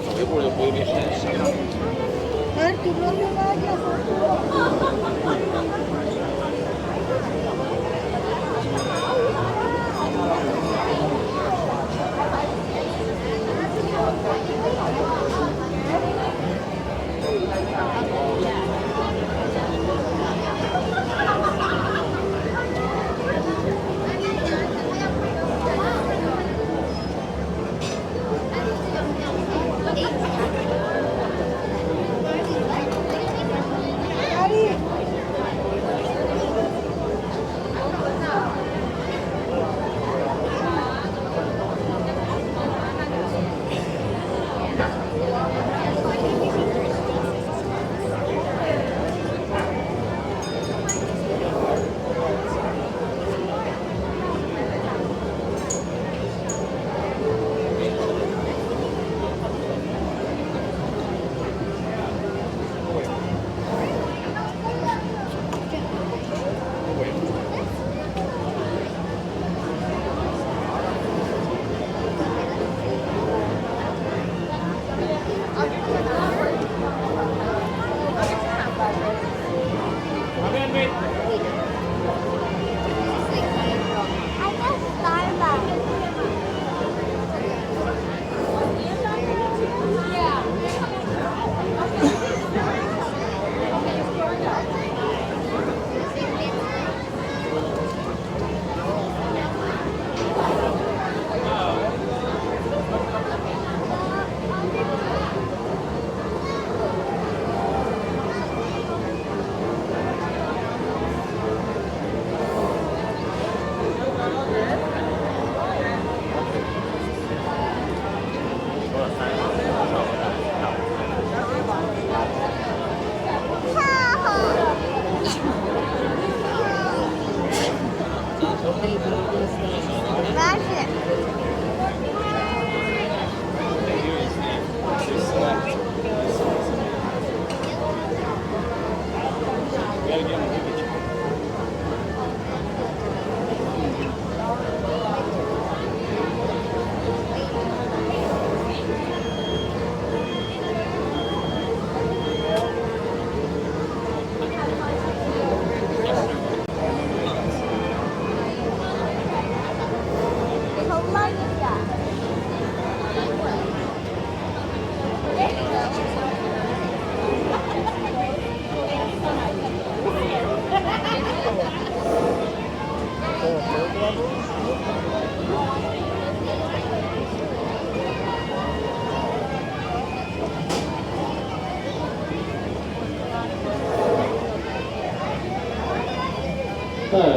走一步就不会被闪到。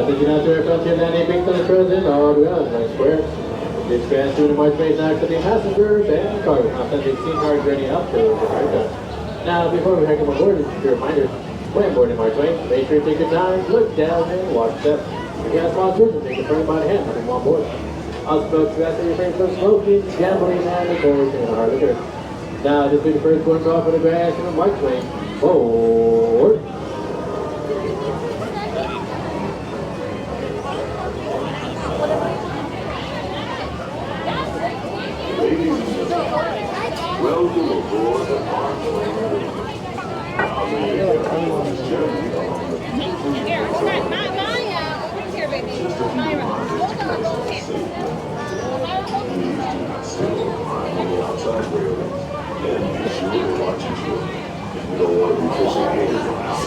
Thank you now to our frontier landing, big thunder present, all the way on the square. This grand student of March Twain accepting passengers and cargo. Authentic scene card journey up to America. Now, before we head on board, just a reminder, when boarding Mark Twain, make sure you take your time, look down and watch steps. If you have small children, take your friend by the hand when you on board. Also, folks, we ask that you refrain from smoking, gambling, and indulging in hard liquor. Now, this will be the first one off of the grand student of Mark Twain. Board. Welcome aboard the Mark Twain Riverboat. Just a few reminders to stay safe. Please do not sit or climb on the outside railing, and be sure to watch your children. You don't want to be fishing haters on out.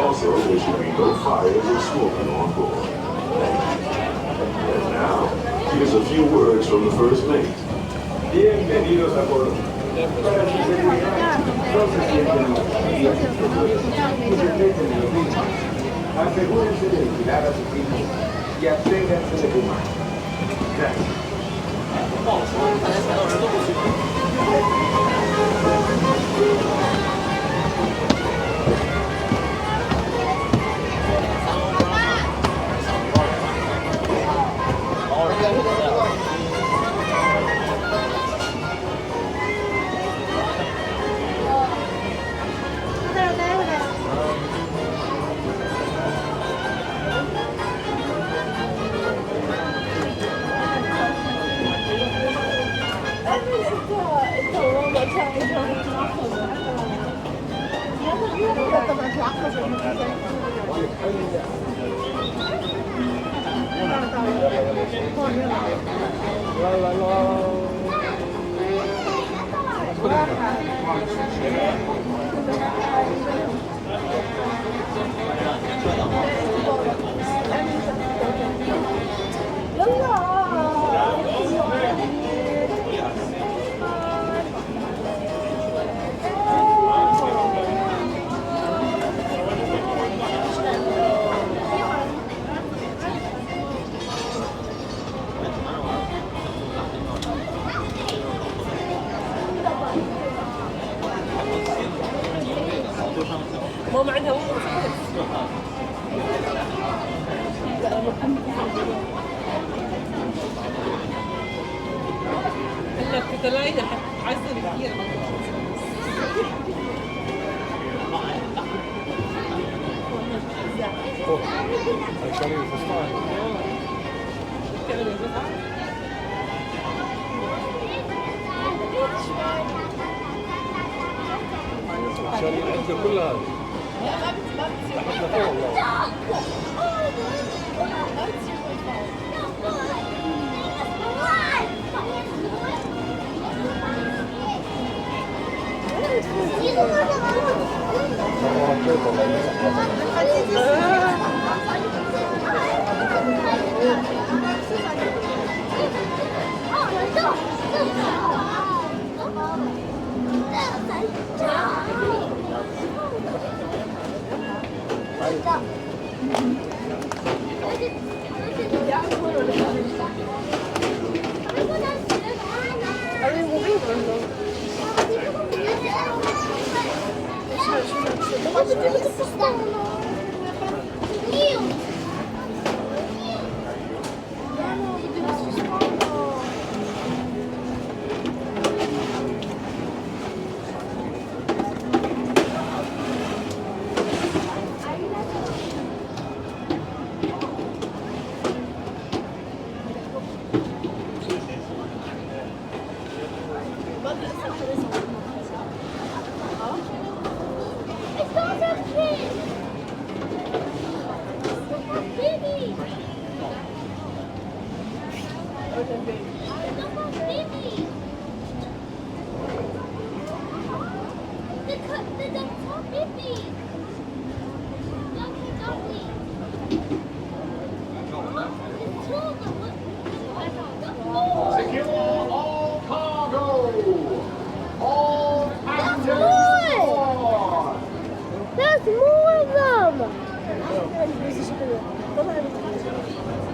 Also, there should be no fires or smoking on board. Thank you. And now, here's a few words from the first mate. Bienvenidos a bordo. Para su seguridad, no se sienten asegúrense de vigilar a sus hijos y absténganse de fumar. Gracias. ماما عندها وقت هلا في دلايل حتعزل كثير عشان الفستان عشان العزة كلها تحت لفوق والله There's more of them!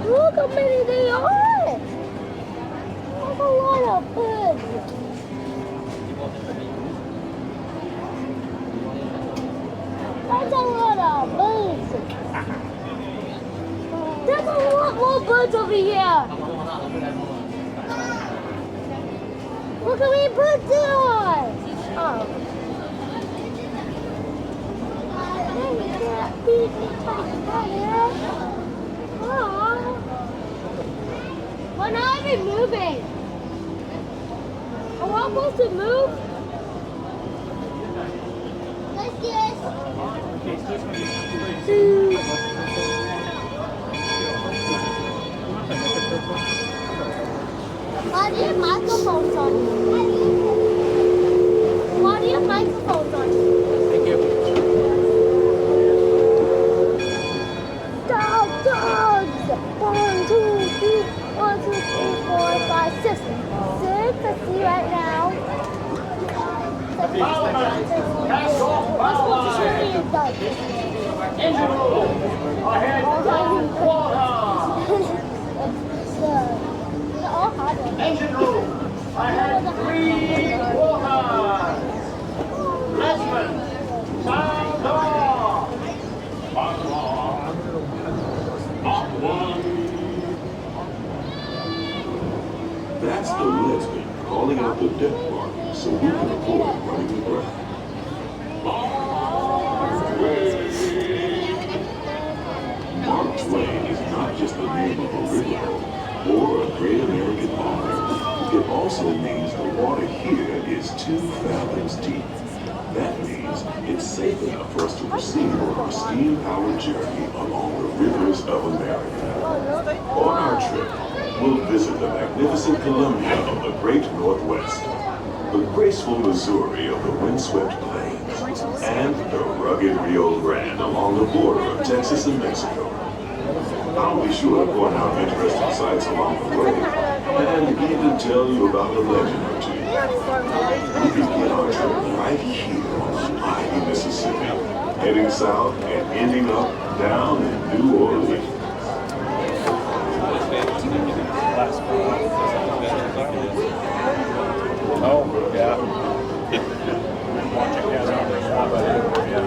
Look how many they are! That's a lot of birds! That's a lot of birds! There's a lot more birds over here! Look how many birds there are! Oh. We're not even moving. Are we supposed to move? Let's guess. Why do you have microphones on? Why do you have microphones on? Thank you. Dogs! 1, 2, 3, 1, 2, 3, 4, 5, 6. 6, I see right now. Engine room. I had 3 quarters. Lesman, sound off. That's the lesbian calling out the death mark so we can avoid running the breath. Mark Twain is not just the name of a river or a great American author. It also means the water here is 2 fathoms deep. That means it's safe enough for us to proceed on our steam-powered journey along the rivers of America. On our trip, we'll visit the magnificent Columbia of the Great Northwest, the graceful Missouri of the windswept plains, and the rugged Rio Grande along the border of Texas and Mexico. I'll be sure to point out interesting sights along the way, and even tell you about a legend or two. We begin our trip right here on the mighty Mississippi, heading south and ending up down in New Orleans. Oh, yeah. Watching guys on the side, yeah.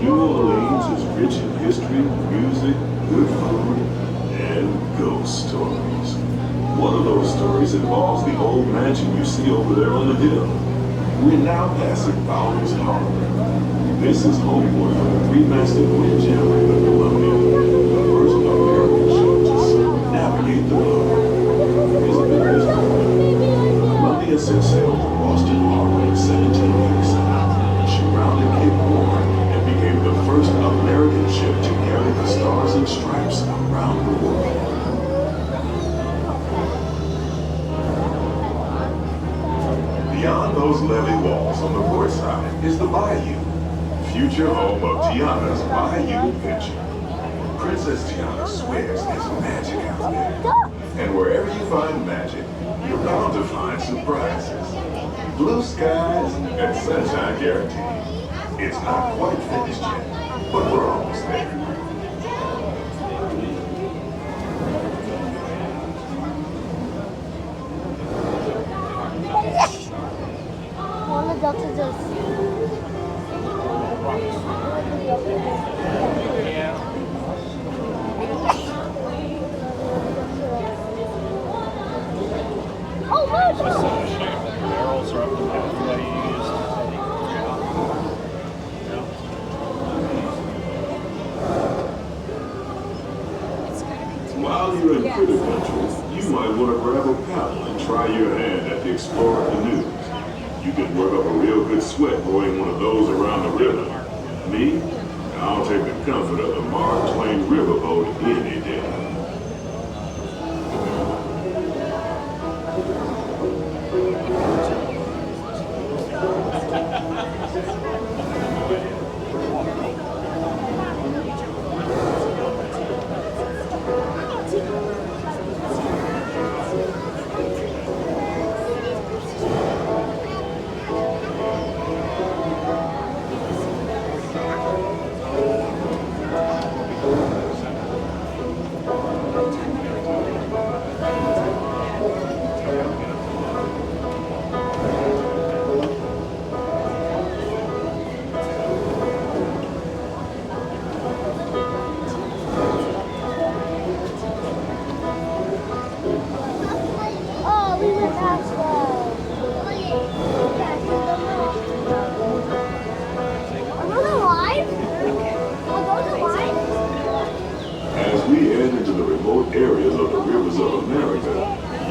New Orleans is rich in history, music, good food, and ghost stories. One of those stories involves the old mansion you see over there on the hill. We're now passing Fowler's Harbor. This is homeport for the 3-masted windjammer in the Columbia, the first American ship to circumnavigate the globe. Here's a bit of history. Columbia set sail from Boston Harbor in 1787. She rounded Cape Horn and became the first American ship to carry the Stars and Stripes around the world. Beyond those levee walls on the port side is the Bayou, future home of Tiana's Bayou Adventure. Princess Tiana swears there's magic out there. And wherever you find magic, you're bound to find surprises. Blue skies and sunshine guaranteed. It's not quite finished yet, but we're almost there. All the doctors just. Oh, my God! Barrels are up the pathways. While you're in critter country, you might want to grab a paddle and try your hand at the Explorer canoes. You can work up a real good sweat rowing one of those around the river. Me, I'll take the comfort of the Mark Twain Riverboat any day. Oh, we went past another line? Another line? As we head into the remote areas of the rivers of America,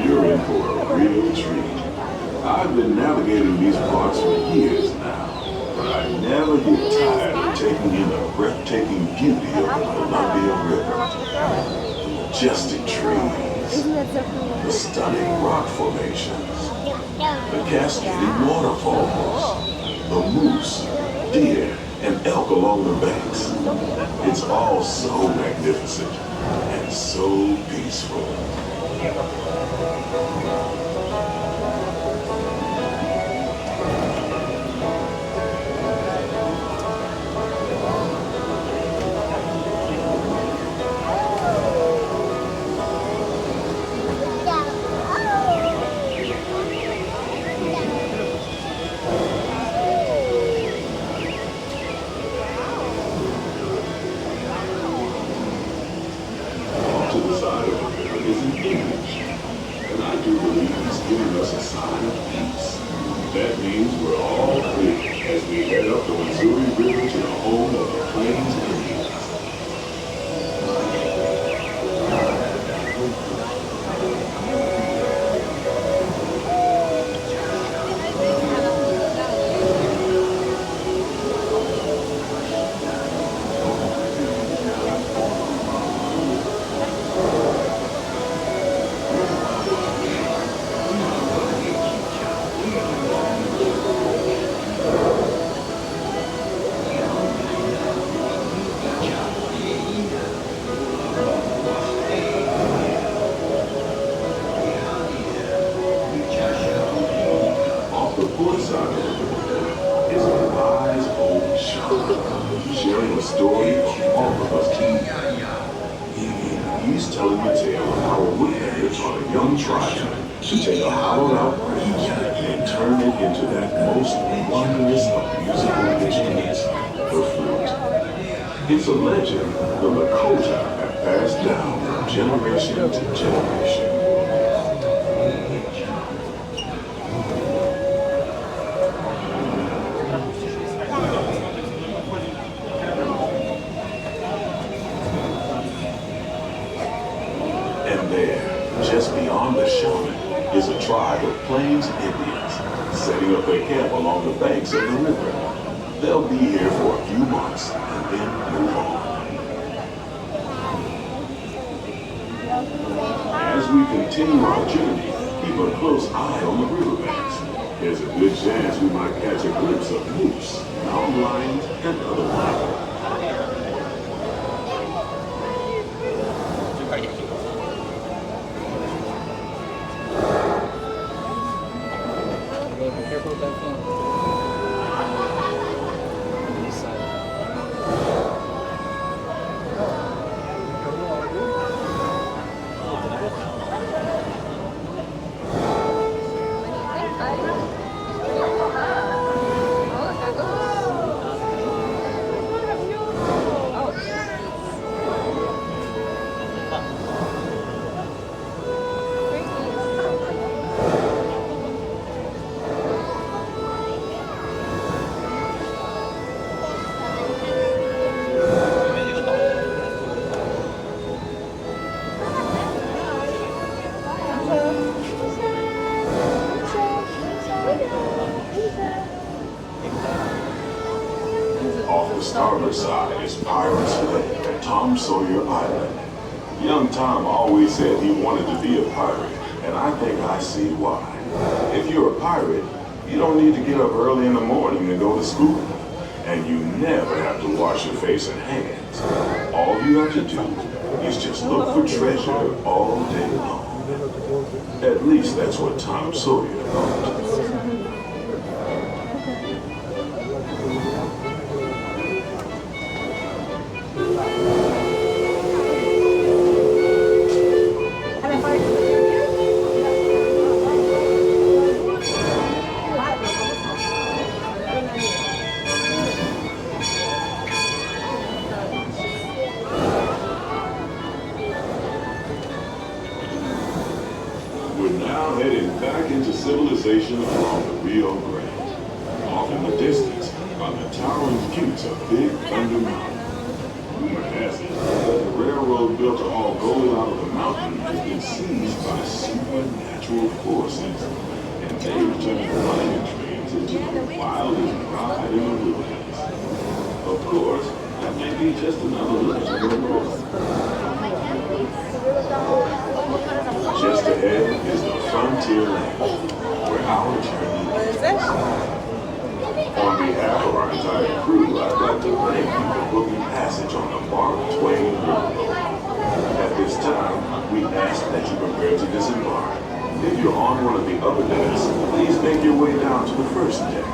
you're in for a real treat. I've been navigating these parts for years now, but I never get tired of taking in the breathtaking beauty of the Columbia River. The majestic trees, Isn't that so cool? the stunning rock formations, the cascading waterfalls, the moose, deer, and elk along the banks. It's all so magnificent and so peaceful. giving us a sign of peace. That means we're all clear as we head up the Missouri River to the home of the Plains Indians. Sharing a story of all of us. He's telling the tale of how a woodpecker taught a young tribe to take a hollowed out branch and turn it into that most wondrous of musical instruments, the flute. It's a legend the Lakota have passed down from generation to generation. Just beyond the shaman is a tribe of Plains Indians setting up their camp along the banks of the river. They'll be here for a few months and then move on. As we continue our journey, keep a close eye on the riverbanks. There's a good chance we might catch a glimpse of moose, mountain lions, and other wildlife. Off the starboard side is Pirate's Bay at Tom Sawyer Island. Young Tom always said he wanted to be a pirate, and I think I see why. If you're a pirate, you don't need to get up early in the morning to go to school, and you never have to wash your face and hands. All you have to do is just look for treasure all day long. At least that's what Tom Sawyer thought. Civilization along the Rio Grande. Off in the distance are the towering peaks of Big Thunder Mountain. Rumor has it that the railroad built to haul gold out of the mountain has been seized by supernatural forces, and they've turned mining trains into the wildest ride in the wilderness. Of course, that may be just another legend of the world. Just ahead is the frontier land, where our journey is. On behalf of our entire crew, I'd like to thank you for booking passage on the Mark Twain Riverboat. At this time, we ask that you prepare to disembark. If you're on one of the upper decks, please make your way down to the first deck.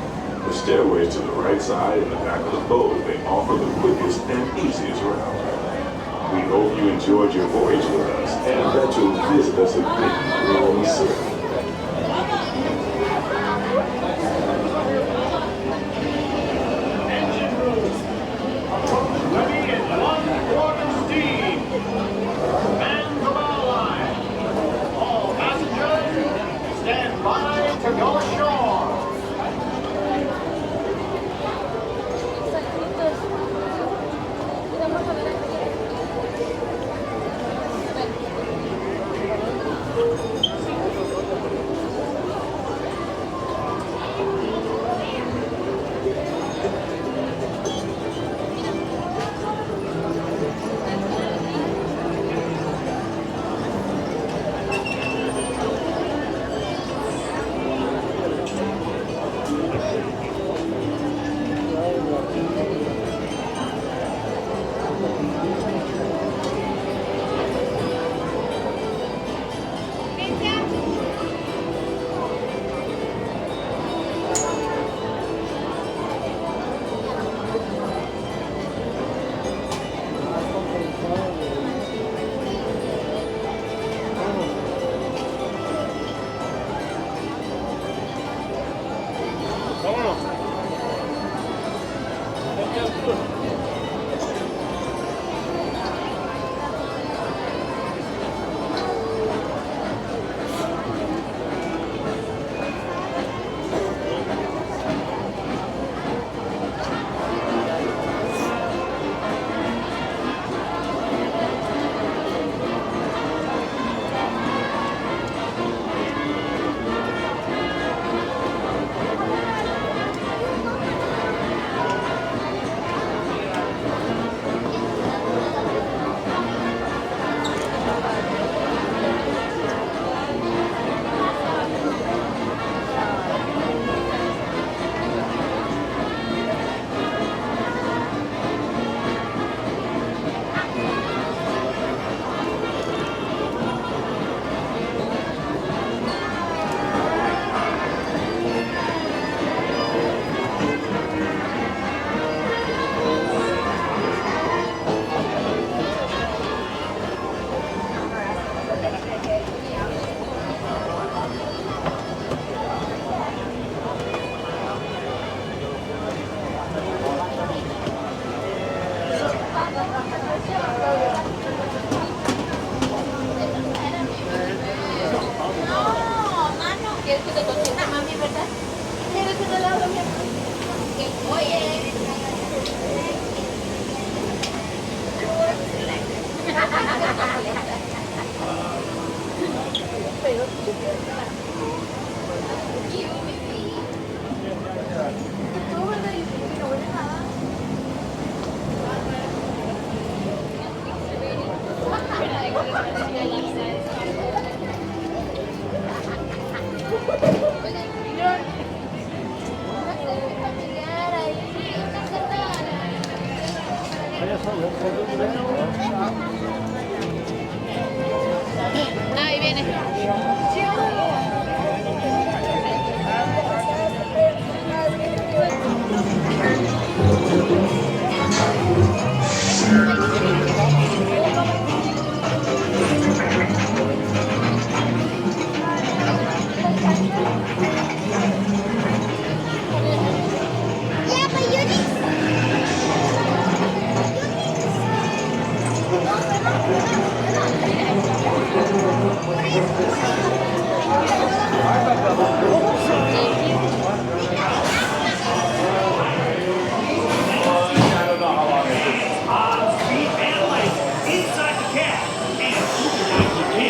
The stairways to the right side and the back of the boat may offer the quickest and easiest route. We hope you enjoyed your voyage with us and that you'll visit us again real soon. Stand Ahí viene. Yeah, but you need. Inside the cab. And you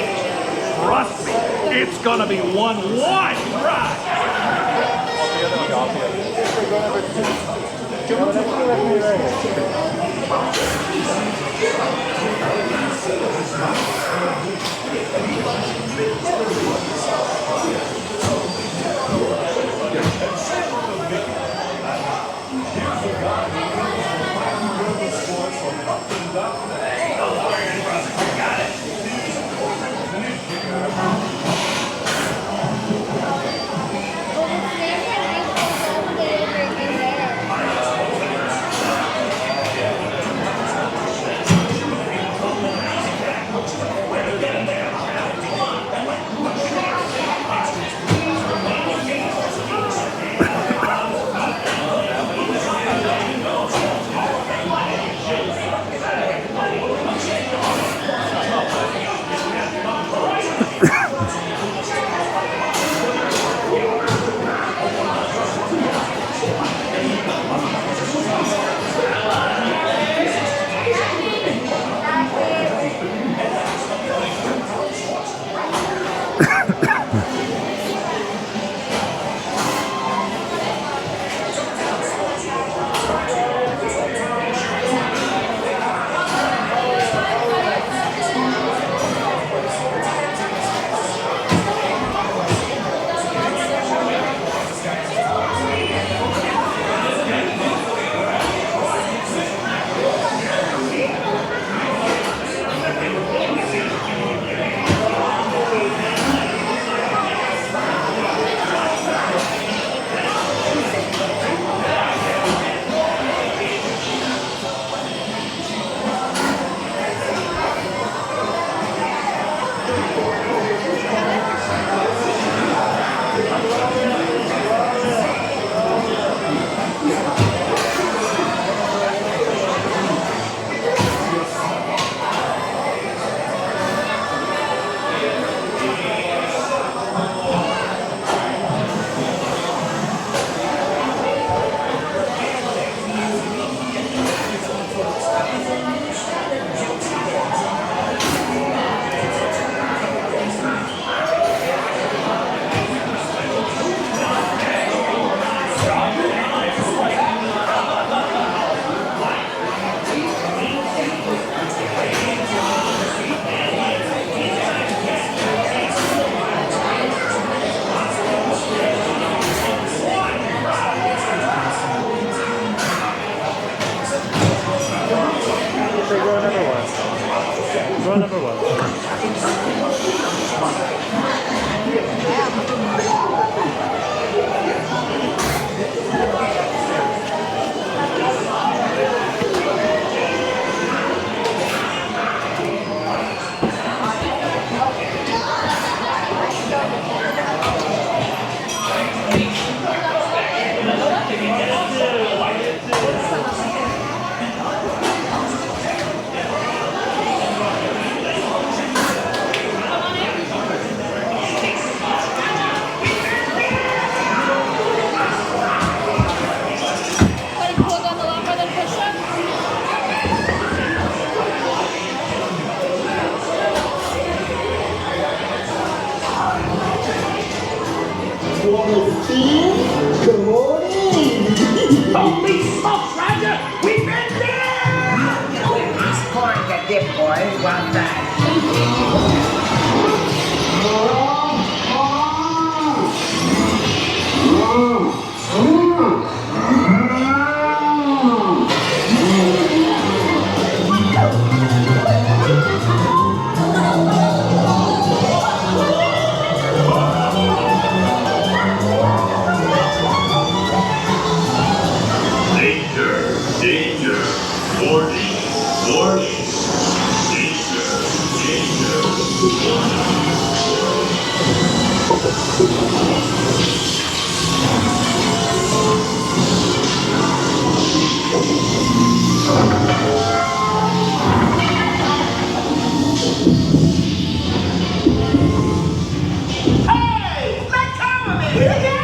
trust me, it's gonna be one wild ride. dip, boys. Well done. Danger, danger, warning, warning, danger, danger, Hey, let come of me, will ya?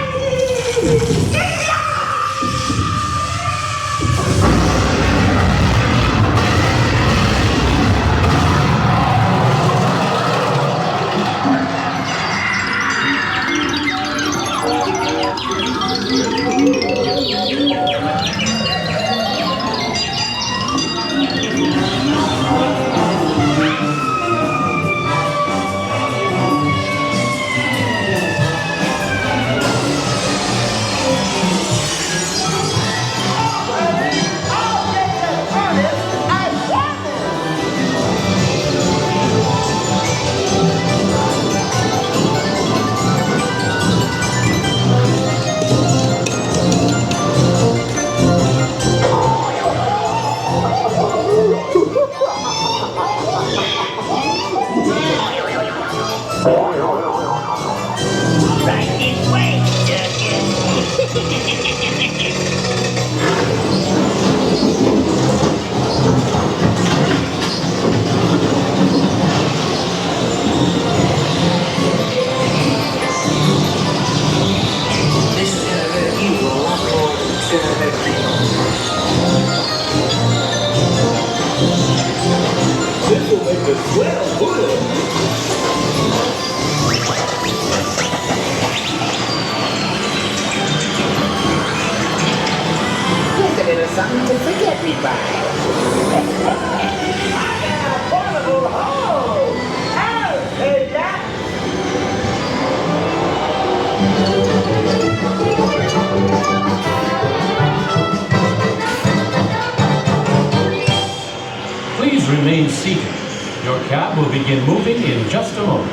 Here's a little something to forget me by. Portable hole! Oh, hey, Jack! Please remain seated. Your cab will begin moving in just a moment.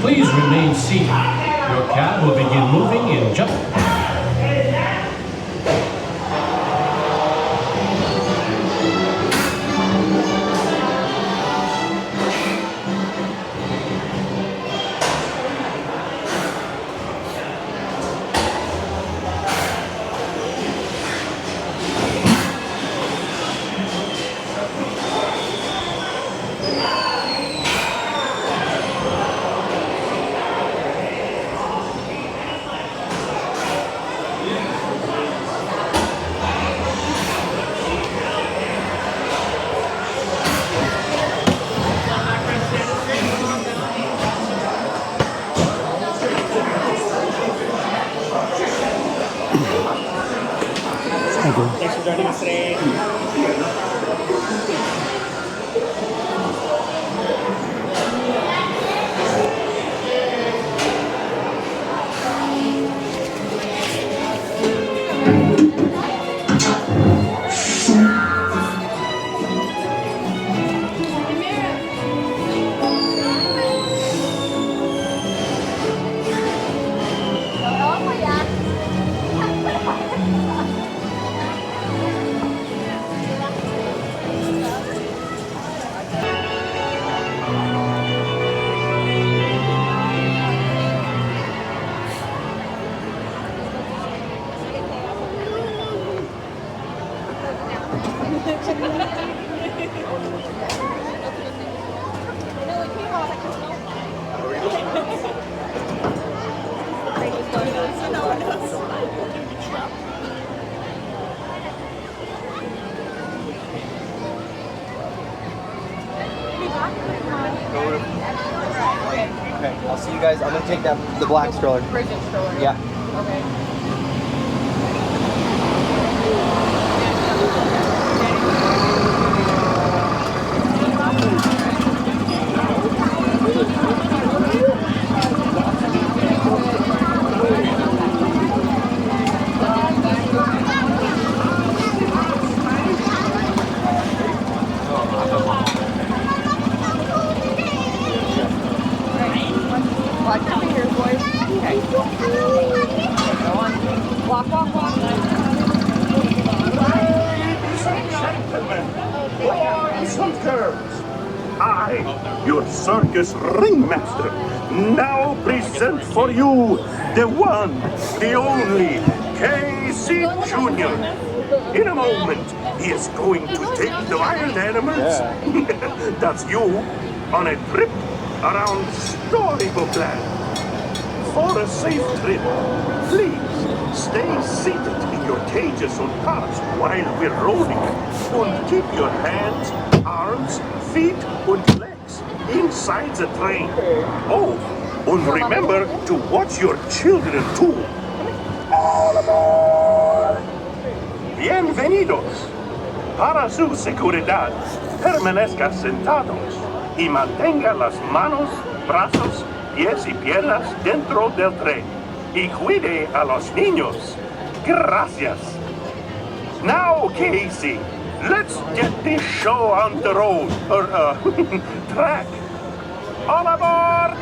Please remain seated. Your cab will begin moving in just a moment. Thanks for joining us today. Okay, I'll see you guys. I'm gonna take the black stroller. Bridget stroller. Yeah. Okay. terms. I, your circus ringmaster, now present for you the one, the only Casey Jr. In a moment, he is going to take the wild animals, that's you, on a trip around Storybook Land. For a safe trip, please stay seated in your cages or carts while we're rolling. And keep your hands, arms, feet, and legs inside the train. Oh, and remember to watch your children too. All aboard! Bienvenidos. Para su seguridad, permanezca sentados y mantenga las manos, brazos, pies y piernas dentro del tren. Y cuide a los niños. Gracias. Now, Casey, let's get this show on the road, or track. All aboard!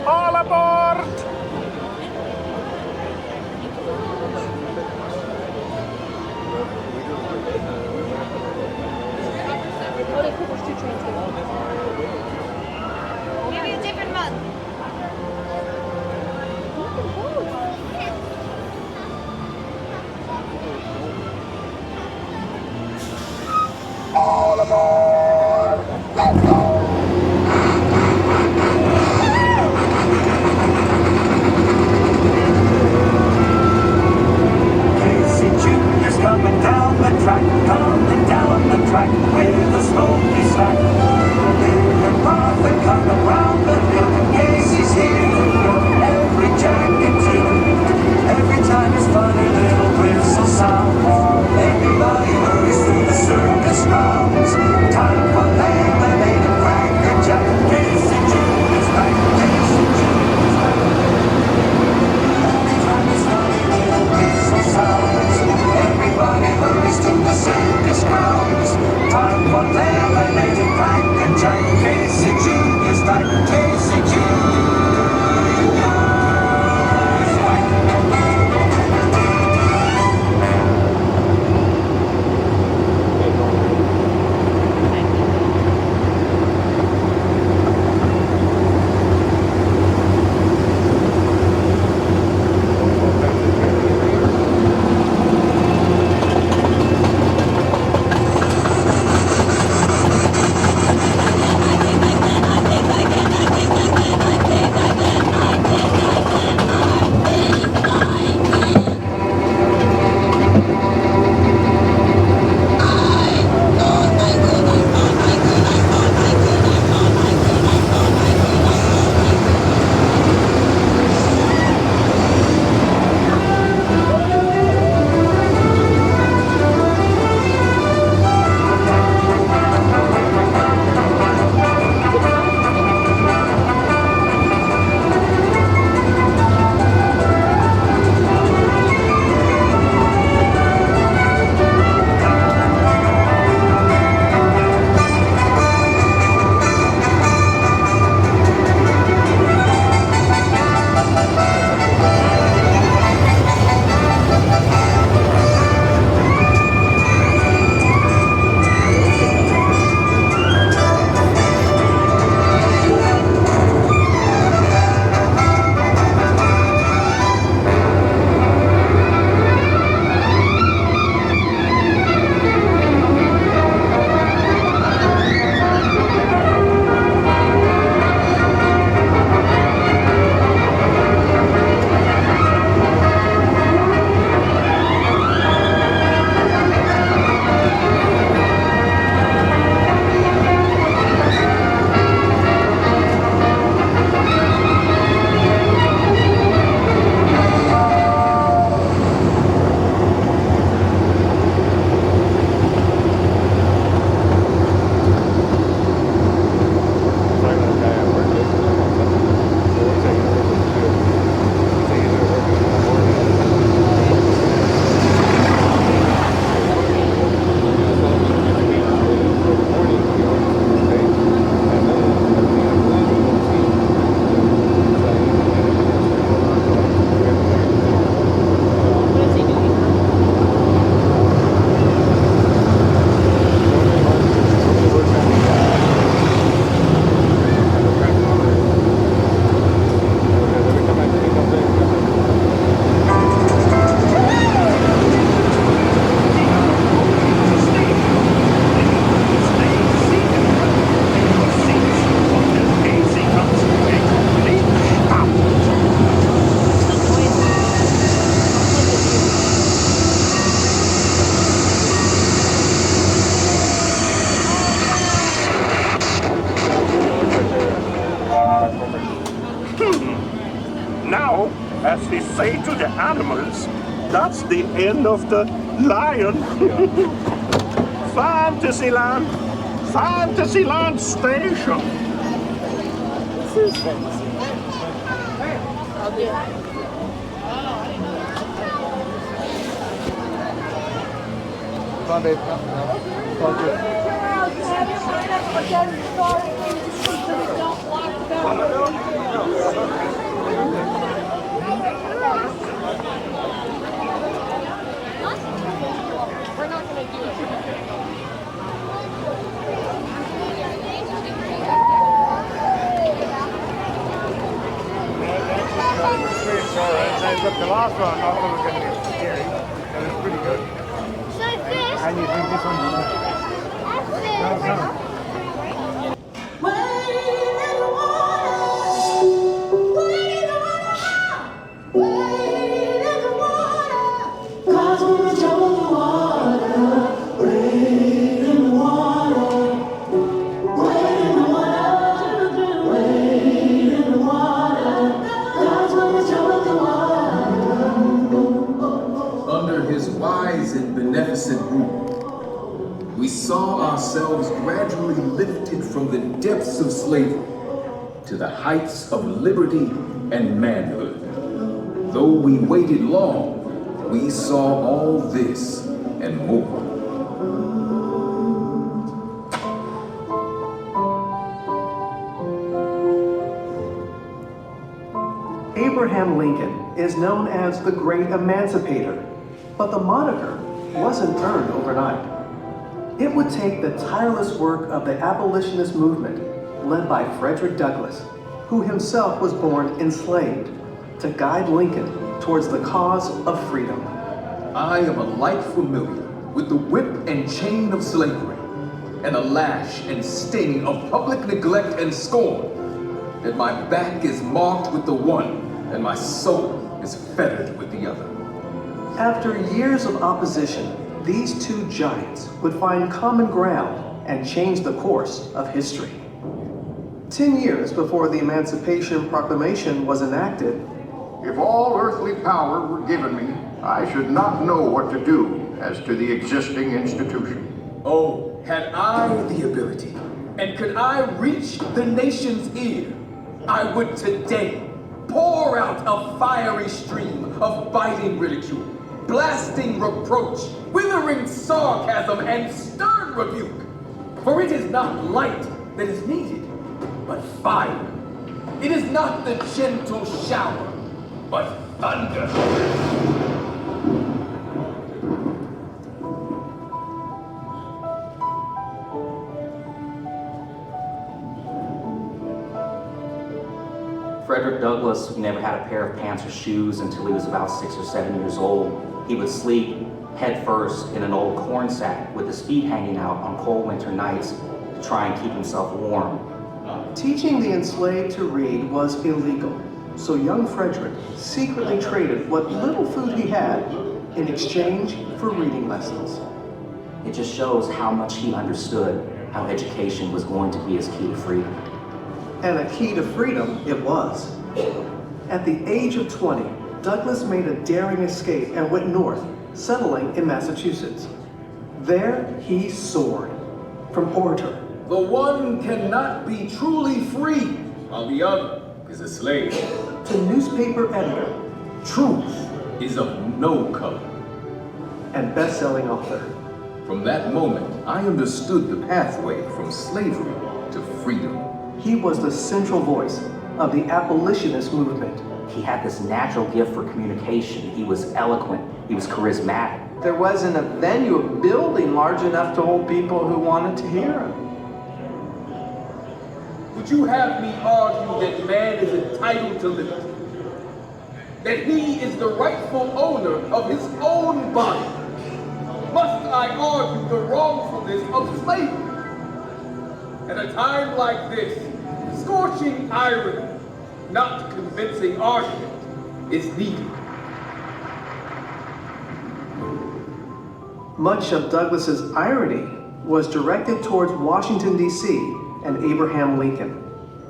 All aboard! Oh, they put those 2 trains together. Maybe a different month. All aboard! Let's go! Casey Jr.'s coming down the track with a smoky slack. Bill and Martha coming round the hill. Casey's here to thrill every jack and Jill. Every time his funny little whistle sounds, everybody hurries through the circus grounds. Time for lemonade and cracker jack. Casey Jr.'s back. Casey Jr.'s back. Every time his funny little whistle sounds, everybody hurries to the circus grounds. Time for lemonade and cracker jack. Casey Jr.'s back. Casey Jr.'s back. say to the animals, that's the end of the lion. Fantasyland, Fantasyland Station. Come on, babe. Come on, dude. We're not going to do it. But the last one, I thought was going to get scary. It was pretty good. So this. And you think this one's we saw ourselves gradually lifted from the depths of slavery to the heights of liberty and manhood. Though we waited long, we saw all this and more. Abraham Lincoln is known as the Great Emancipator, but the moniker wasn't earned overnight. It would take the tireless work of the abolitionist movement led by Frederick Douglass, who himself was born enslaved, to guide Lincoln towards the cause of freedom. I am alike familiar with the whip and chain of slavery, and the lash and sting of public neglect and scorn, that my back is marked with the one and my soul is fettered with the other. After years of opposition, these two giants would find common ground and change the course of history. 10 years before the Emancipation Proclamation was enacted, If all earthly power were given me, I should not know what to do as to the existing institution. Oh, had I the ability, and could I reach the nation's ear, I would today pour out a fiery stream of biting ridicule, blasting reproach, withering sarcasm, and stern rebuke. For it is not light that is needed, but fire. It is not the gentle shower, but thunder. Frederick Douglass never had a pair of pants or shoes until he was about 6 or 7 years old. He would sleep head first in an old corn sack with his feet hanging out on cold winter nights to try and keep himself warm. teaching the enslaved to read was illegal, so young Frederick secretly traded what little food he had in exchange for reading lessons. It just shows how much he understood how education was going to be his key to freedom. And a key to freedom it was. At the age of 20, Douglass made a daring escape and went north, settling in Massachusetts. There he soared. From orator, The one cannot be truly free, while the other is a slave. to newspaper editor, Truth is of no color. and best-selling author. From that moment, I understood the pathway from slavery to freedom. He was the central voice of the abolitionist movement. He had this natural gift for communication. He was eloquent. He was charismatic. There wasn't a venue, a building large enough to hold people who wanted to hear him. Would you have me argue that man is entitled to liberty? That he is the rightful owner of his own body? Must I argue the wrongfulness of slavery? At a time like this, scorching irony, not convincing argument, is needed. Much of Douglass's irony was directed towards Washington, D.C. and Abraham Lincoln,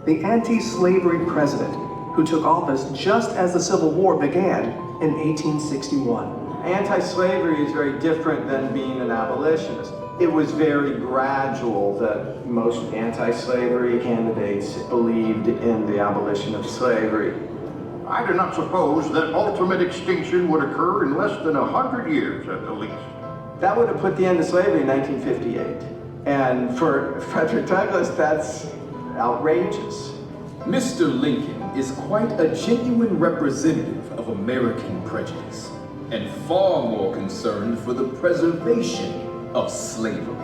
the anti-slavery president who took office just as the Civil War began in 1861. Anti-slavery is very different than being an abolitionist. It was very gradual that most anti-slavery candidates believed in the abolition of slavery. I do not suppose that ultimate extinction would occur in less than 100 years at the least. That would have put the end to slavery in 1958. And for Frederick Douglass, that's outrageous. Mr. Lincoln is quite a genuine representative of American prejudice, and far more concerned for the preservation of slavery.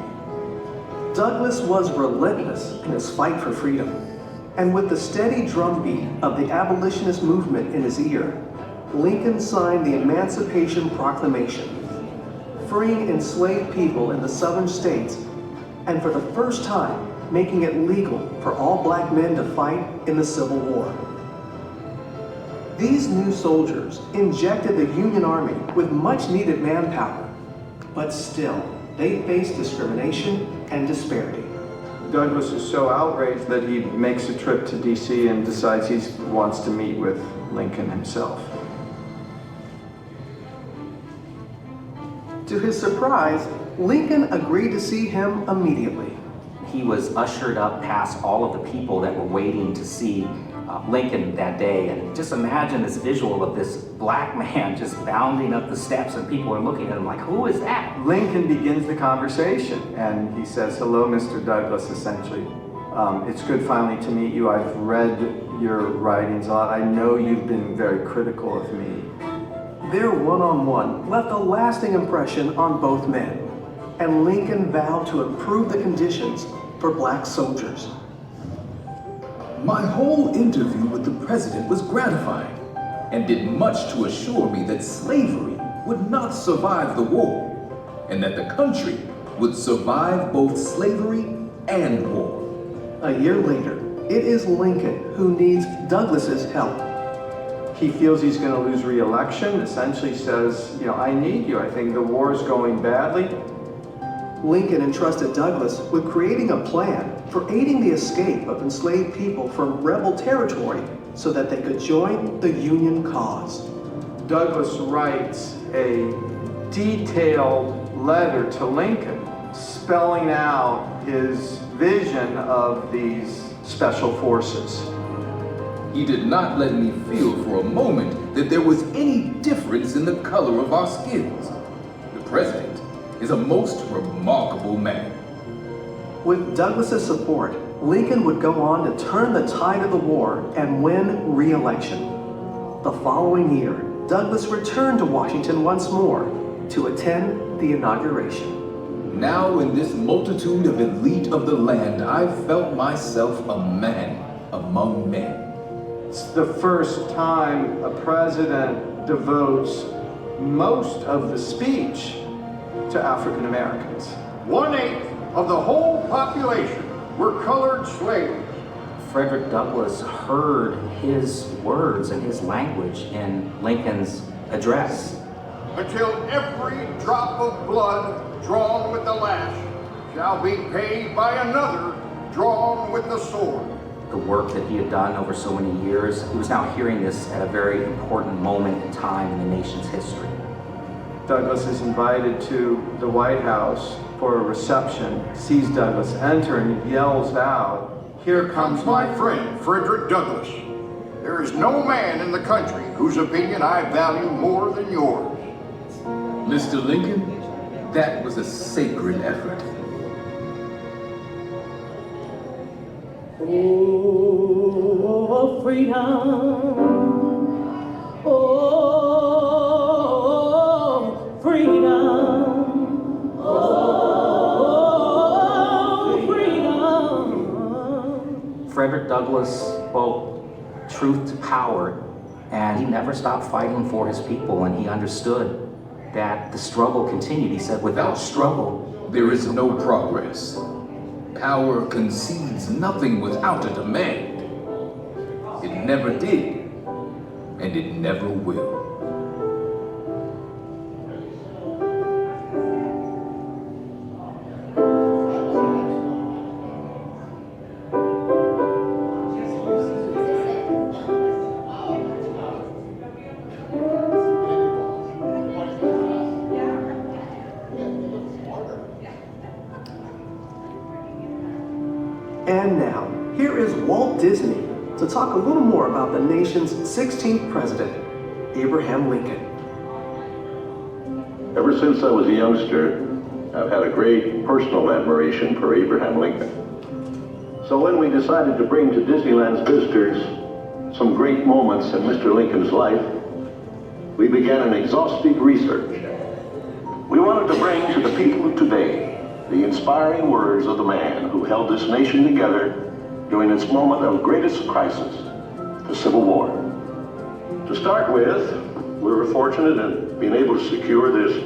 Douglass was relentless in his fight for freedom, and with the steady drumbeat of the abolitionist movement in his ear, Lincoln signed the Emancipation Proclamation, freeing enslaved people in the southern states, and for the first time, making it legal for all black men to fight in the Civil War. These new soldiers injected the Union Army with much needed manpower, but still, they faced discrimination and disparity. Douglass is so outraged that he makes a trip to DC and decides he wants to meet with Lincoln himself. To his surprise, Lincoln agreed to see him immediately. He was ushered up past all of the people that were waiting to see Lincoln that day. And just imagine this visual of this black man just bounding up the steps, and people are looking at him like, who is that? Lincoln begins the conversation and he says, "Hello, Mr. Douglass," essentially. "It's good finally to meet you. I've read your writings a lot. I know you've been very critical of me." Their one-on-one left a lasting impression on both men, and Lincoln vowed to improve the conditions for black soldiers. My whole interview with the president was gratifying and did much to assure me that slavery would not survive the war, and that the country would survive both slavery and war. A year later, it is Lincoln who needs Douglass's help. He feels he's going to lose re-election, essentially says, "I need you. I think the war is going badly." Lincoln entrusted Douglass with creating a plan for aiding the escape of enslaved people from rebel territory so that they could join the Union cause. Douglass writes a detailed letter to Lincoln, spelling out his vision of these special forces. He did not let me feel for a moment that there was any difference in the color of our skins. The president is a most remarkable man. With Douglass's support, Lincoln would go on to turn the tide of the war and win re-election. The following year, Douglass returned to Washington once more to attend the inauguration. Now in this multitude of elite of the land, I felt myself a man among men. It's the first time a president devotes most of the speech to African Americans. 1/8 of the whole population were colored slaves. Frederick Douglass heard his words and his language in Lincoln's address. Until every drop of blood drawn with the lash shall be paid by another drawn with the sword. The work that he had done over so many years, he was now hearing this at a very important moment in time in the nation's history. Douglass is invited to the White House for a reception, sees Douglass enter, and yells out, "Here comes my friend, Frederick Douglass. There is no man in the country whose opinion I value more than yours." Mr. Lincoln, that was a sacred effort. Oh, freedom. Oh, freedom. Oh, freedom. Frederick Douglass spoke truth to power, and he never stopped fighting for his people, and he understood that the struggle continued. He said, without struggle, there is no progress. Power concedes nothing without a demand. It never did, and it never will. And now, here is Walt Disney to talk a little more about the nation's 16th president, Abraham Lincoln. Ever since I was a youngster, I've had a great personal admiration for Abraham Lincoln. So when we decided to bring to Disneyland's visitors some great moments in Mr. Lincoln's life, we began an exhaustive research. We wanted to bring to the people of today the inspiring words of the man who held this nation together during its moment of greatest crisis, the Civil War. To start with, we were fortunate in being able to secure this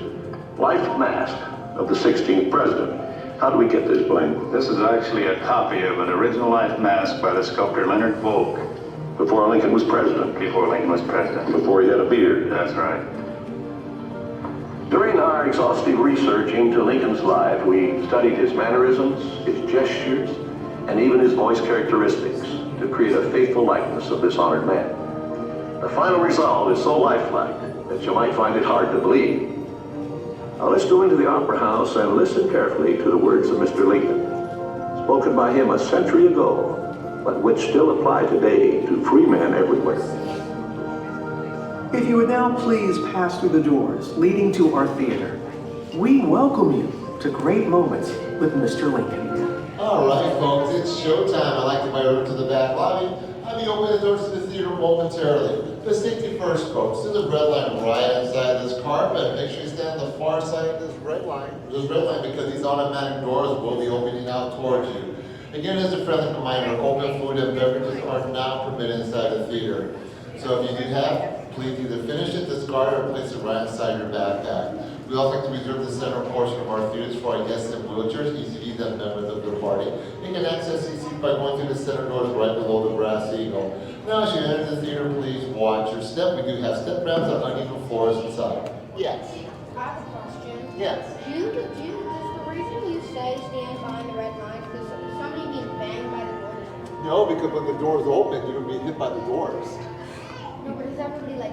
life mask of the 16th president. How do we get this, Blaine? This is actually a copy of an original life mask by the sculptor Leonard Volk. Before Lincoln was president? Before Lincoln was president. Before he had a beard? That's right. During our exhaustive research into Lincoln's life, we studied his mannerisms, his gestures, and even his voice characteristics to create a faithful likeness of this honored man. The final result is so lifelike that you might find it hard to believe. Now let's go into the Opera House and listen carefully to the words of Mr. Lincoln, spoken by him a century ago, but which still apply today to free men everywhere. If you would now please pass through the doors leading to our theater, we welcome you to Great Moments with Mr. Lincoln. All right, folks, it's showtime. I'd like to invite you over to the back lobby. I'll be opening the doors to the theater momentarily. But safety first, folks. There's a red line right inside this carpet. Make sure you stand on the far side of this red line. This red line, because these automatic doors will be opening out towards you. Again, as a friendly reminder, open food and beverages are not permitted inside the theater. So if you do have, please either finish it, discard it, or place it right inside your backpack. We also like to reserve the center portion of our theaters for our guests in wheelchairs, ECVs, and members of the party. You can access these seats by going through the center doors right below the brass eagle. Now, as you enter the theater, please watch your step. We do have step ramps on uneven floors inside. Yes. I have a question. Yes. Does the reason you say stand behind the red line is somebody being banged by the doors? No, because when the doors open, you're going to be hit by the doors. No, but does everybody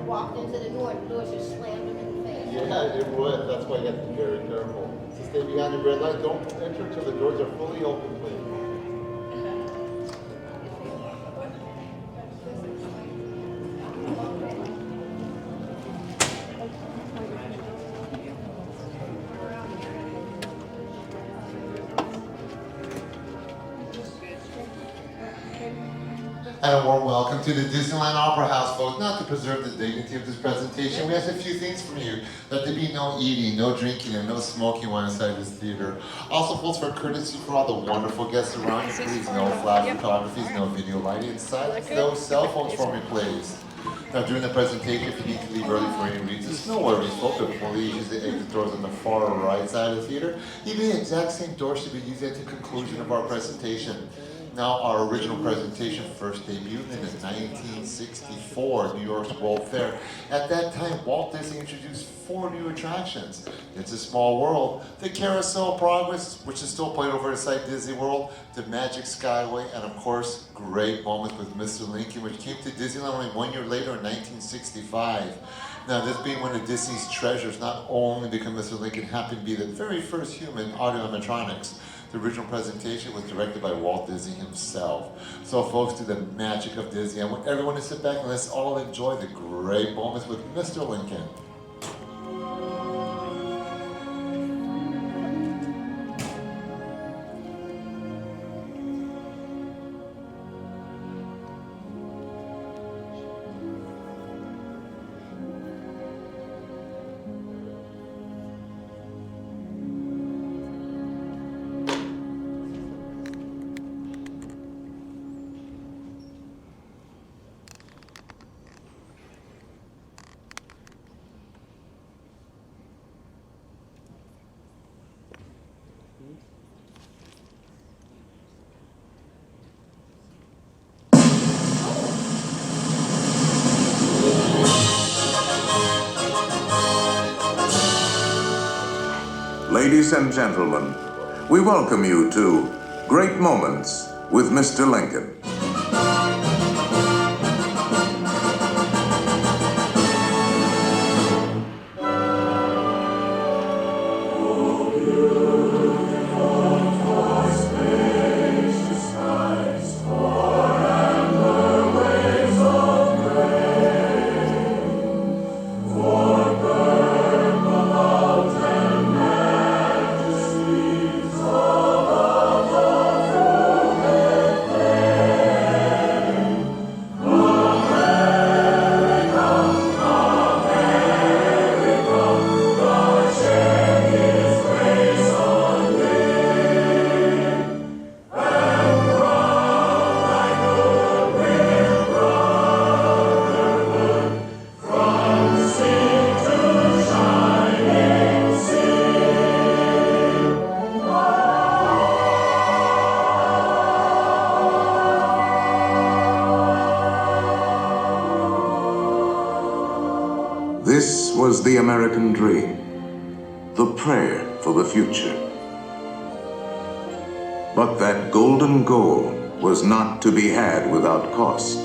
walked into the door and the doors just slammed them in the face? Yeah, it would. That's why you have to be very careful. So stay behind the red light. Don't enter until the doors are fully open, please. And a warm welcome to the Disneyland Opera House, folks. Not to preserve the dignity of this presentation, we ask a few things from you. That there be no eating, no drinking, and no smoking while inside this theater. Also, folks, for courtesy for all the wonderful guests around you, please no flash photographies, no video lighting inside, no cell phones for me, please. Now, during the presentation, if you need to leave early for any reasons, no worries, folks. Please use the exit doors on the far right side of the theater. Even the exact same doors should be used at the conclusion of our presentation. Now, our original presentation first debuted in 1964 New York's World Fair. At that time, Walt Disney introduced 4 new attractions. It's a Small World, the Carousel of Progress, which is still played over inside Disney World, the Magic Skyway, and of course, Great Moments with Mr. Lincoln, which came to Disneyland only 1 year later in 1965. Now, this being one of Disney's treasures, not only because Mr. Lincoln happened to be the very first human audio animatronics. The original presentation was directed by Walt Disney himself. So folks, to the magic of Disney, I want everyone to sit back and let's all enjoy the great moments with Mr. Lincoln. Ladies and gentlemen, we welcome you to Great Moments with Mr. Lincoln. Oh, beautiful space. was the American dream, the prayer for the future. But that golden goal was not to be had without cost.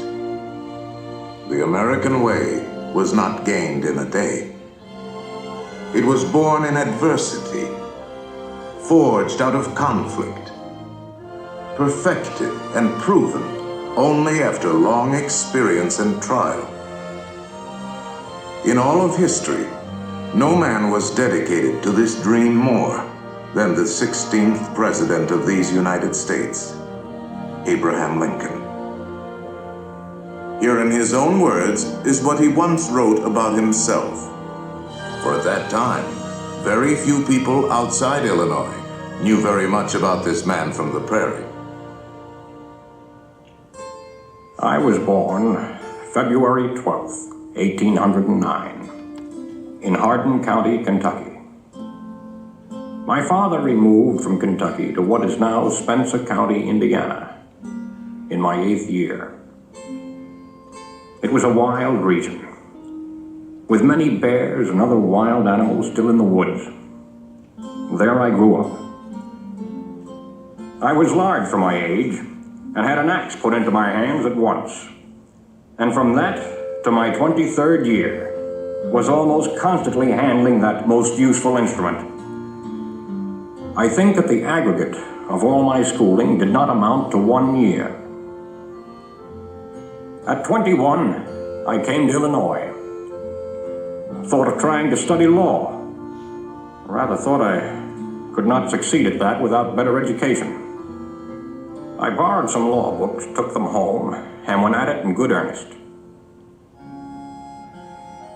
The American way was not gained in a day. It was born in adversity, forged out of conflict, perfected and proven only after long experience and trial. In all of history, no man was dedicated to this dream more than the 16th President of these United States, Abraham Lincoln. Here in his own words is what he once wrote about himself. For at that time, very few people outside Illinois knew very much about this man from the prairie. I was born February 12th, 1809, in Hardin County, Kentucky. My father removed from Kentucky to what is now Spencer County, Indiana, in my 8th year. It was a wild region, with many bears and other wild animals still in the woods. There I grew up. I was large for my age, and had an axe put into my hands at once. And from that to my 23rd year, was almost constantly handling that most useful instrument. I think that the aggregate of all my schooling did not amount to 1 year. At 21, I came to Illinois. Thought of trying to study law. Rather thought I could not succeed at that without better education. I borrowed some law books, took them home, and went at it in good earnest.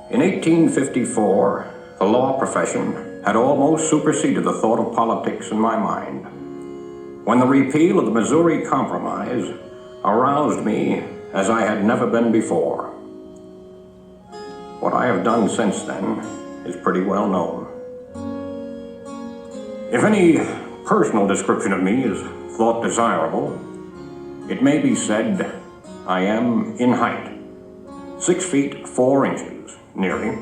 In 1854, the law profession had almost superseded the thought of politics in my mind, when the repeal of the Missouri Compromise aroused me as I had never been before. What I have done since then is pretty well known. If any personal description of me is thought desirable, it may be said I am in height, 6 feet 4 inches, nearly,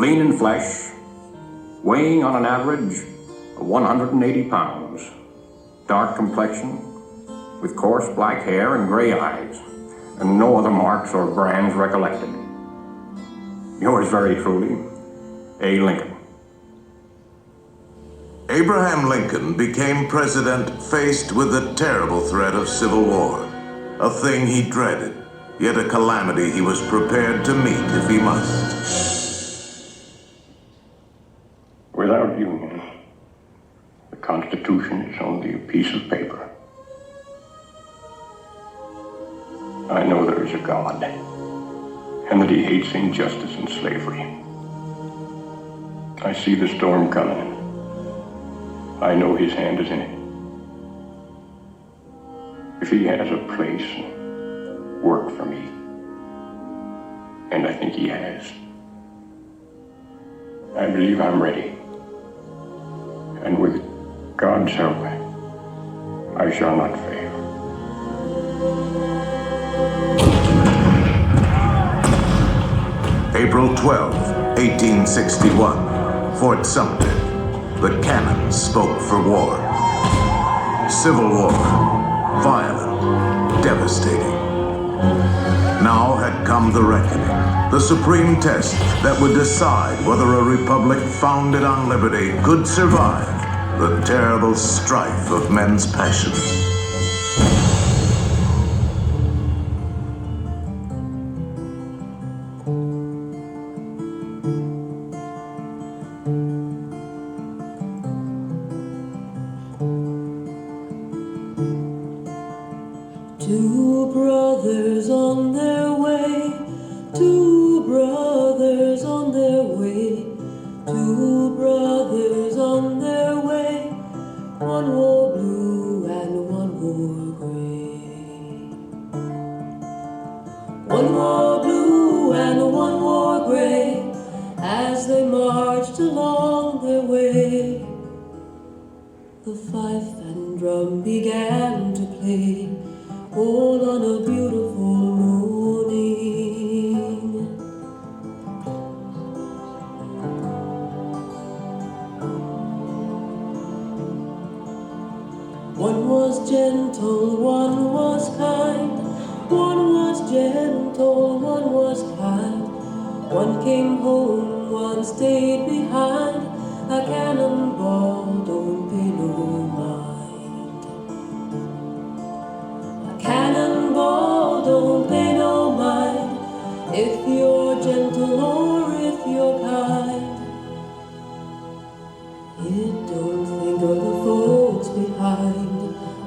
lean in flesh, weighing on an average of 180 pounds, dark complexion, with coarse black hair and gray eyes, and no other marks or brands recollected. Yours very truly, A. Lincoln. Abraham Lincoln became president faced with the terrible threat of civil war, a thing he dreaded, yet a calamity he was prepared to meet if he must. Without union, the Constitution is only a piece of paper. I know there is a God, and that he hates injustice and slavery. I see the storm coming. I know his hand is in it. If he has a place and work for me, and I think he has, I believe I'm ready. And with God's help, I shall not fail. April 12, 1861, Fort Sumter. The cannon spoke for war. Civil war, violent, devastating. Now had come the reckoning, the supreme test that would decide whether a republic founded on liberty could survive the terrible strife of men's passions. Two brothers on their way, two brothers on their way, two brothers on their way. One wore blue and one wore gray. One wore blue and one wore gray as they marched along their way. The fife and drum began to play, all on a beautiful morning. One was gentle, one was kind. One was gentle, one was kind. One came home, one stayed behind. A cannonball don't pay no mind. A cannonball don't pay no mind. If you're gentle or if you're kind. It don't think of the folks behind.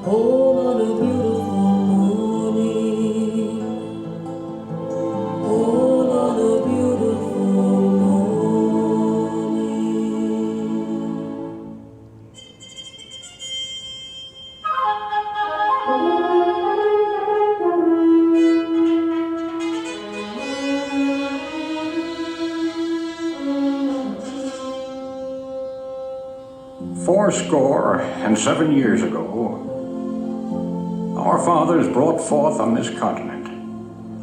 All on a beautiful morning. All on a beautiful Fourscore-and-7 years ago, our fathers brought forth on this continent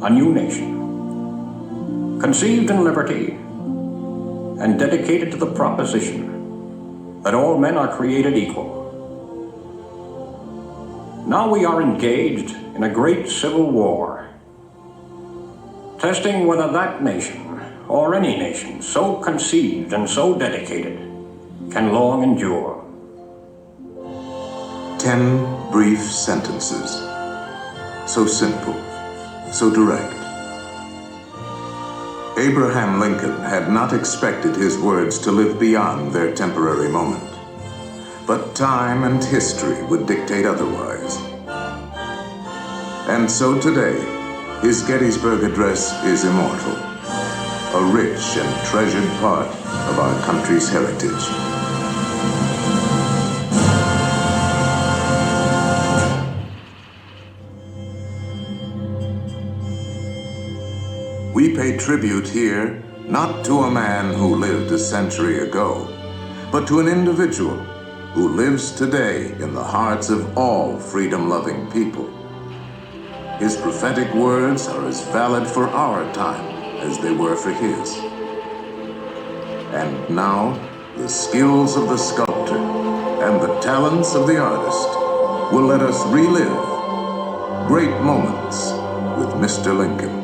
a new nation, conceived in liberty and dedicated to the proposition that all men are created equal. Now we are engaged in a great civil war, testing whether that nation, or any nation so conceived and so dedicated, can long endure. 10 brief sentences. So simple, so direct. Abraham Lincoln had not expected his words to live beyond their temporary moment. But time and history would dictate otherwise. And so today, his Gettysburg Address is immortal, a rich and treasured part of our country's heritage. We pay tribute here not to a man who lived a century ago, but to an individual who lives today in the hearts of all freedom-loving people. His prophetic words are as valid for our time as they were for his. And now, the skills of the sculptor and the talents of the artist will let us relive great moments with Mr. Lincoln.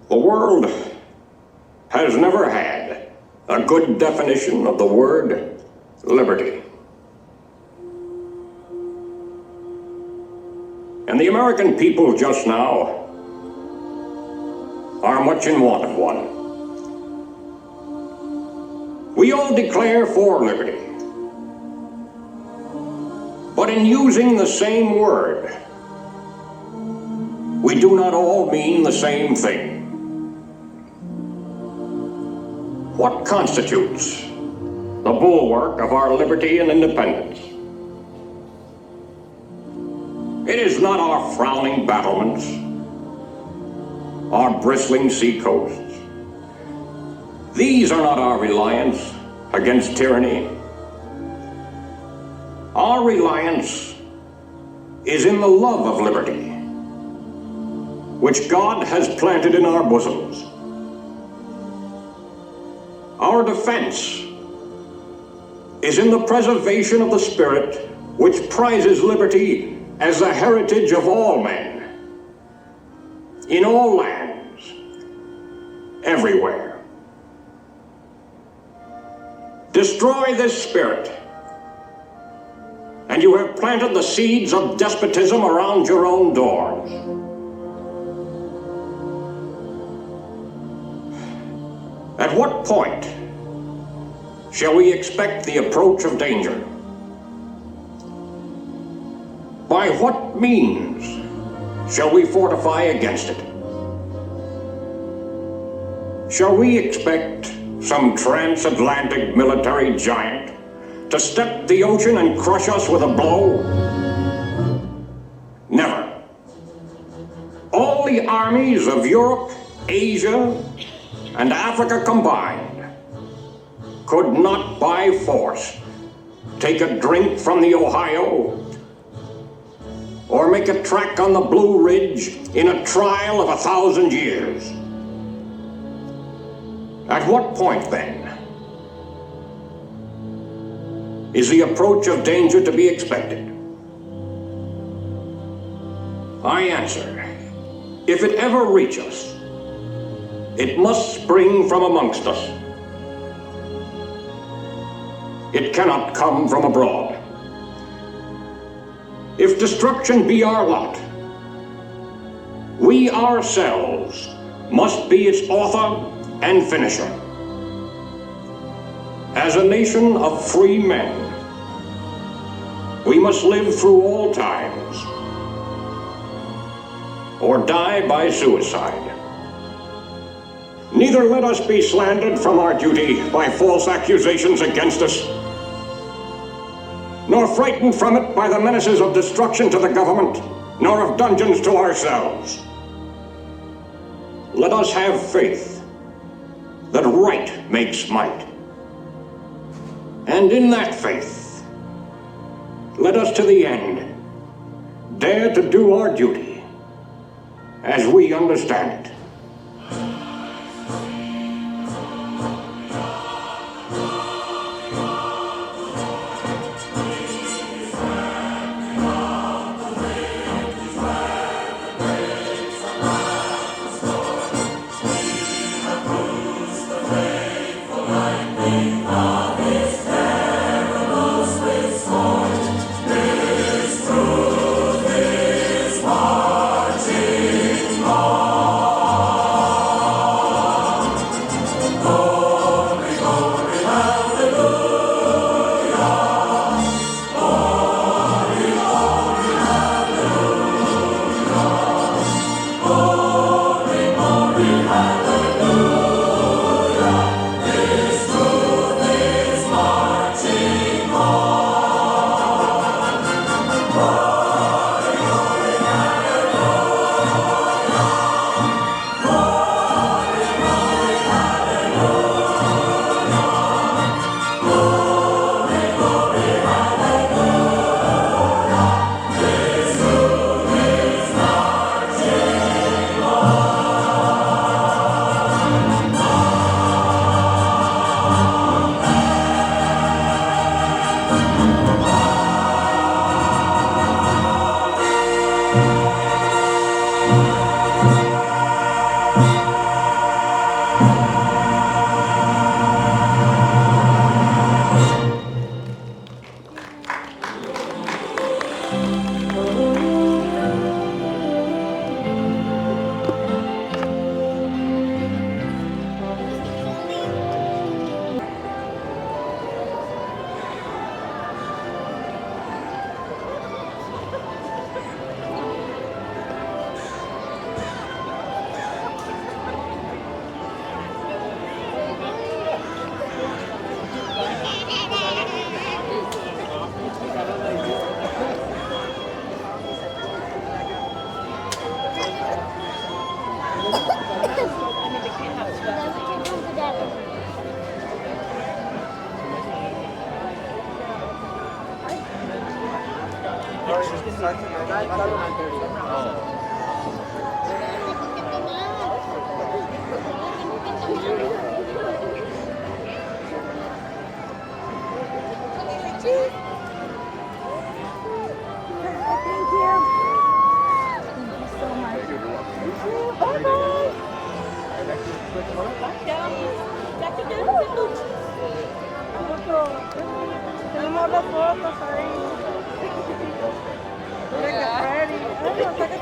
The world has never had a good definition of the word liberty. And the American people just now are much in want of one. We all declare for liberty, but in using the same word, we do not all mean the same thing. What constitutes the bulwark of our liberty and independence? It is not our frowning battlements, our bristling sea coasts. These are not our reliance against tyranny. Our reliance is in the love of liberty, which God has planted in our bosoms. Our defense is in the preservation of the spirit which prizes liberty as the heritage of all men, in all lands, everywhere. Destroy this spirit, and you have planted the seeds of despotism around your own doors. At what point shall we expect the approach of danger? By what means shall we fortify against it? Shall we expect some transatlantic military giant to step the ocean and crush us with a blow? Never. All the armies of Europe, Asia, and Africa combined could not by force take a drink from the Ohio or make a track on the Blue Ridge in a trial of 1,000 years. At what point, then, is the approach of danger to be expected? I answer, if it ever reach us, it must spring from amongst us. It cannot come from abroad. If destruction be our lot, we ourselves must be its author and finisher. As a nation of free men, we must live through all times or die by suicide. Neither let us be slandered from our duty by false accusations against us, nor frightened from it by the menaces of destruction to the government, nor of dungeons to ourselves. Let us have faith that right makes might. And in that faith, let us to the end dare to do our duty as we understand it. Tenemos dos fotos ahí. Mira que Freddy.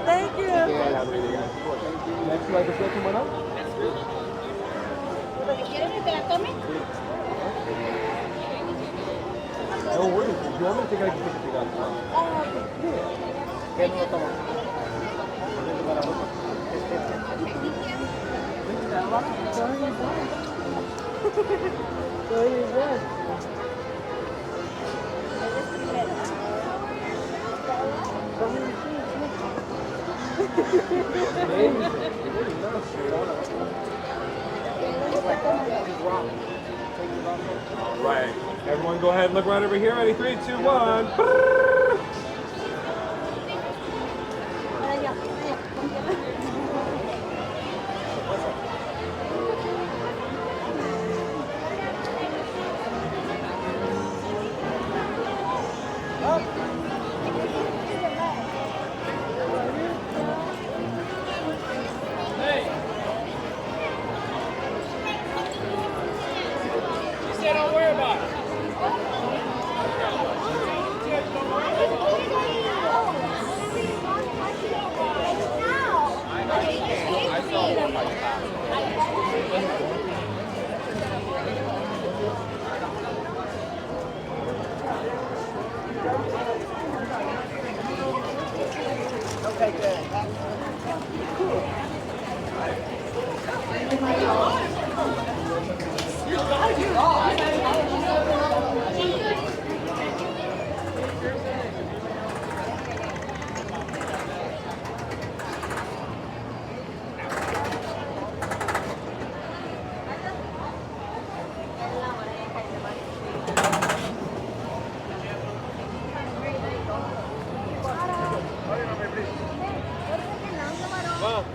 Thank you. Next, like the second one up? ¿Quieres que te la tome? No, what is it? You want me to take it? I can take it out. Yeah. No, toma. So you go. All right. Everyone go ahead and look right over here. Ready? 3, 2, 1. Don't worry about it. Okay, good.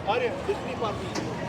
Arya, this is